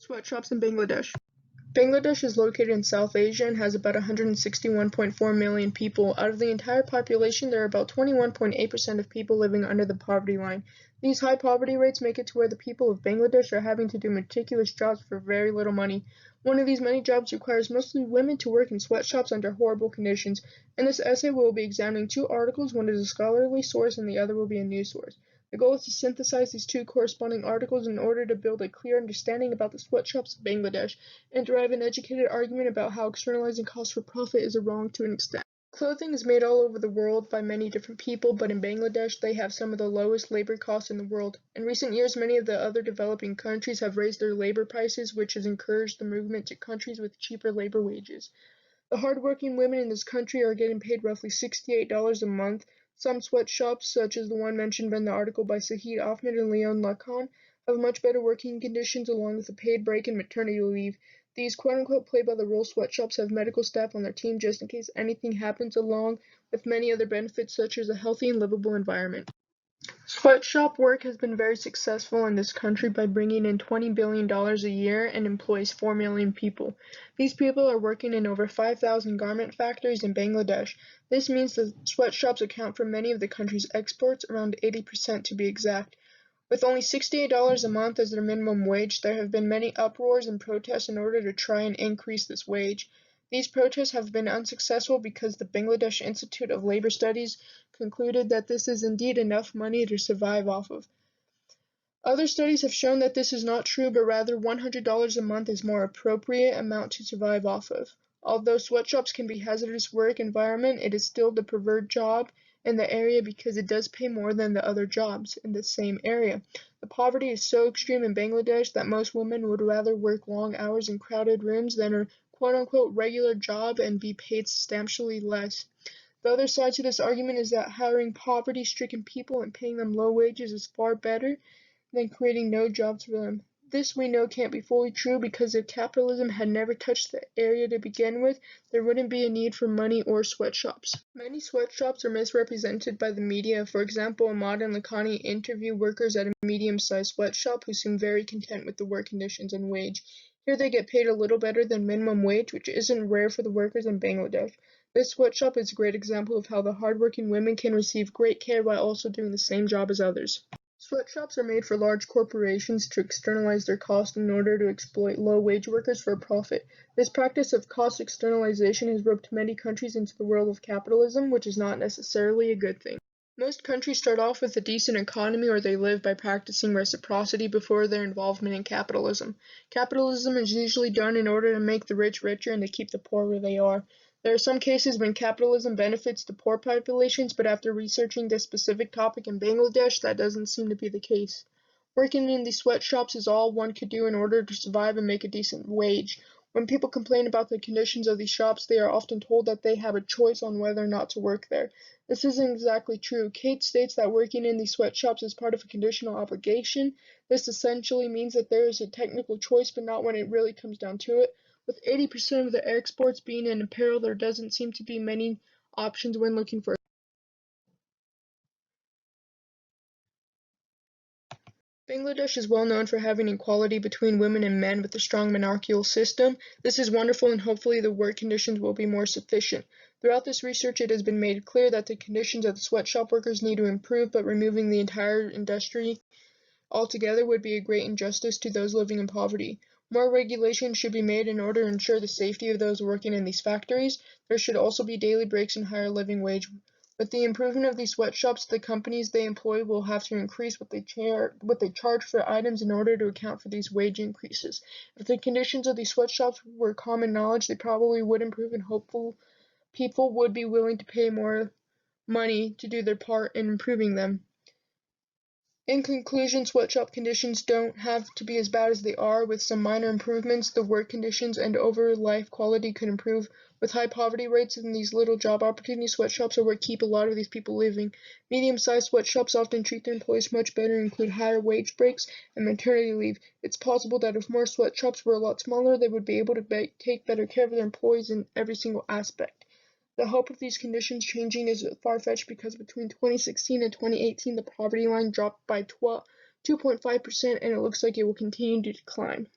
Sweatshops in Bangladesh. Bangladesh is located in South Asia and has about 161.4 million people. Out of the entire population, there are about 21.8% of people living under the poverty line. These high poverty rates make it to where the people of Bangladesh are having to do meticulous jobs for very little money. One of these many jobs requires mostly women to work in sweatshops under horrible conditions. In this essay, we will be examining two articles. One is a scholarly source and the other will be a news source. The goal is to synthesize these two corresponding articles in order to build a clear understanding about the sweatshops of Bangladesh and derive an educated argument about how externalizing costs for profit is wrong to an extent. Clothing is made all over the world by many different people, but in Bangladesh they have some of the lowest labor costs in the world. In recent years, many of the other developing countries have raised their labor prices, which has encouraged the movement to countries with cheaper labor wages. The hardworking women in this country are getting paid roughly $68 a month. Some sweatshops, such as the one mentioned in the article by Sahid Ahmed and Leon Lacan, have much better working conditions along with a paid break and maternity leave. These quote-unquote play-by-the-rules sweatshops have medical staff on their team just in case anything happens, along with many other benefits such as a healthy and livable environment. Sweatshop work has been very successful in this country by bringing in $20 billion a year and employs 4 million people. These people are working in over 5,000 garment factories in Bangladesh. This means that sweatshops account for many of the country's exports, around 80% to be exact. With only $68 a month as their minimum wage, there have been many uproars and protests in order to try and increase this wage. These protests have been unsuccessful because the Bangladesh Institute of Labor Studies concluded that this is indeed enough money to survive off of. Other studies have shown that this is not true, but rather $100 a month is more appropriate amount to survive off of. Although sweatshops can be hazardous work environment, it is still the preferred job in the area because it does pay more than the other jobs in the same area. The poverty is so extreme in Bangladesh that most women would rather work long hours in crowded rooms than a quote-unquote regular job and be paid substantially less. The other side to this argument is that hiring poverty-stricken people and paying them low wages is far better than creating no jobs for them. This we know can't be fully true because if capitalism had never touched the area to begin with, there wouldn't be a need for money or sweatshops. Many sweatshops are misrepresented by the media. For example, Ahmad and Lakhani interview workers at a medium-sized sweatshop who seem very content with the work conditions and wage. Here they get paid a little better than minimum wage, which isn't rare for the workers in Bangladesh. This sweatshop is a great example of how the hardworking women can receive great care while also doing the same job as others. Sweatshops are made for large corporations to externalize their costs in order to exploit low-wage workers for a profit. This practice of cost externalization has roped many countries into the world of capitalism, which is not necessarily a good thing. Most countries start off with a decent economy or they live by practicing reciprocity before their involvement in capitalism. Capitalism is usually done in order to make the rich richer and to keep the poor where they are. There are some cases when capitalism benefits the poor populations, but after researching this specific topic in Bangladesh, that doesn't seem to be the case. Working in these sweatshops is all one could do in order to survive and make a decent wage. When people complain about the conditions of these shops, they are often told that they have a choice on whether or not to work there. This isn't exactly true. Kate states that working in these sweatshops is part of a conditional obligation. This essentially means that there is a technical choice, but not when it really comes down to it. With 80% of the exports being in apparel, there doesn't seem to be many options when looking for. Bangladesh is well known for having equality between women and men with a strong monarchical system. This is wonderful and hopefully the work conditions will be more sufficient. Throughout this research it has been made clear that the conditions of the sweatshop workers need to improve, but removing the entire industry altogether would be a great injustice to those living in poverty. More regulations should be made in order to ensure the safety of those working in these factories. There should also be daily breaks and higher living wage. With the improvement of these sweatshops, the companies they employ will have to increase what they charge for items in order to account for these wage increases. If the conditions of these sweatshops were common knowledge, they probably would improve, and hopeful people would be willing to pay more money to do their part in improving them. In conclusion, sweatshop conditions don't have to be as bad as they are. With some minor improvements, the work conditions and overall life quality could improve. With high poverty rates and these little job opportunities, sweatshops are what keep a lot of these people living. Medium-sized sweatshops often treat their employees much better and include higher wage breaks and maternity leave. It's possible that if more sweatshops were a lot smaller, they would be able to take better care of their employees in every single aspect. The hope of these conditions changing is far-fetched because between 2016 and 2018 the poverty line dropped by 2.5% and it looks like it will continue to decline.